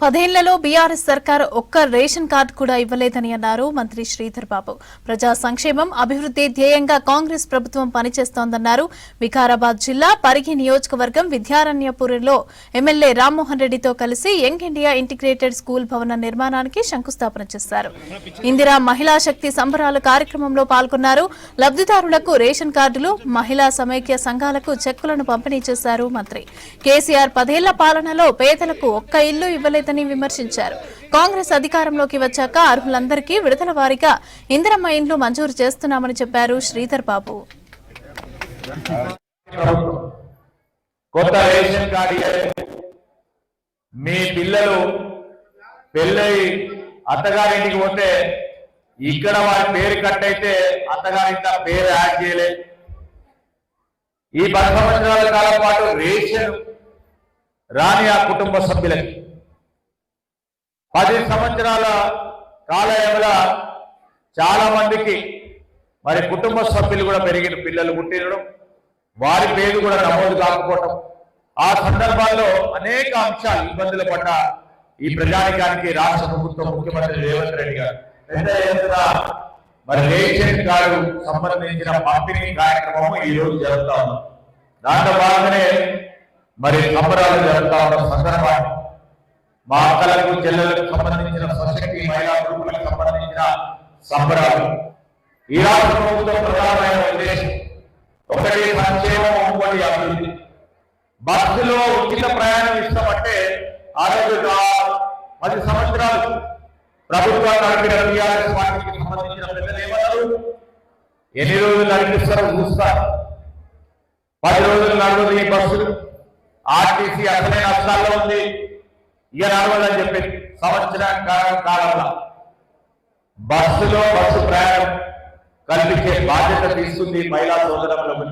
10 ఏళ్లలో బీఆర్ఎస్ సర్కార్ ఒక్క రేషన్ కార్డు కూడా ఇవ్వలేదని అన్నారు మంత్రి శ్రీధర్ బాబు. ప్రజా సంక్షేమం, అభివృద్ధి ధ్యేయంగా కాంగ్రెస్ ప్రభుత్వం పనిచేస్తోందన్నారు. వికారాబాద్ జిల్లా పరిగి నియోజకవర్గం విద్యారణ్యపురంలో ఎమ్మెల్యే రామ్మోహన్ రెడ్డితో కలిసి యంగ్ ఇండియా ఇంటిగ్రేటెడ్ స్కూల్ భవన నిర్మాణానికి శంకుస్థాపన చేశారు. ఇందిరా మహిళా శక్తి సంబరాల కార్యక్రమంలో పాల్గొన్నారు. లబ్ధిదారులకు రేషన్ కార్డులు, మహిళా సమైక్య సంఘాలకు చెక్కులను పంపిణీ చేశారు మంత్రి. కేసీఆర్ 10 ఏళ్ల పాలనలో పేదలకు ఒక్క ఇల్లు ఇవ్వలేదని విమర్శించారు. కాంగ్రెస్ అధికారంలోకి వచ్చాక అర్హులందరికీ విడతల వారీగా ఇందిరమ్మ ఇండ్లు మంజూరు చేస్తున్నామని చెప్పారు శ్రీధర్ బాబు. కొత్త రేషన్ కార్డు మీ పిల్లలు పెళ్ళై అత్తగారింటికి పోతే ఇక్కడ వారి పేరు కట్ అయితే అత్తగారింట పేరు యాడ్ చేయలేదు. ఈ 10 సంవత్సరాల కాలం పాటు రేషన్ రాని ఆ కుటుంబ సభ్యులకి 10 సంవత్సరాల కాలయంలో చాలా మందికి మరి కుటుంబ సభ్యులు కూడా పెరిగిన పిల్లలు పుట్టినడం, వారి పేరు కూడా నమోదు కాకపోవటం, ఆ సందర్భాల్లో అనేక అంశాలు ఇబ్బందులు పడ్డ ఈ ప్రజానికానికి రాష్ట్ర ప్రభుత్వం ముఖ్యమంత్రి రేవంత్ రెడ్డి గారు పెద్ద ఎత్తున మరి రేషన్ కార్డు సంబంధించిన పంపిణీ కార్యక్రమం ఈ రోజు జరుగుతా ఉంది. దాంట్లో భాగంగానే మరి సంబరాలు జరుగుతా ఉన్న సందర్భాన్ని మా అక్కలకు, చెల్లెలకు సంబంధించిన స్వశక్తి మహిళా గ్రూపులకు సంబంధించిన సంబరాలు ఈ రాష్ట్ర ప్రభుత్వం ప్రధానమైన ఉద్దేశం ఒకటి సంక్షేమం, ఇంకోటి అభివృద్ధి. బస్సులో ఉచిత ప్రయాణం ఇస్తామంటే ఆ రోజు 10 సంవత్సరాలు ప్రభుత్వాలు నడిపిన టీఆర్ఎస్ పార్టీకి సంబంధించిన పెద్దలు ఏమన్నారు, ఎన్ని రోజులు నడిపిస్తారో చూస్తారు, 10 రోజులు నడవదు ఈ బస్సులు, ఆర్టీసీ అసలైన నష్టాల్లో ఉంది, ఇక నడవదని చెప్పి సంవత్సర కాలంలో బస్సు ప్రయాణం కల్పించే బాధ్యత తీసుకుంది మహిళా సోదరులకు.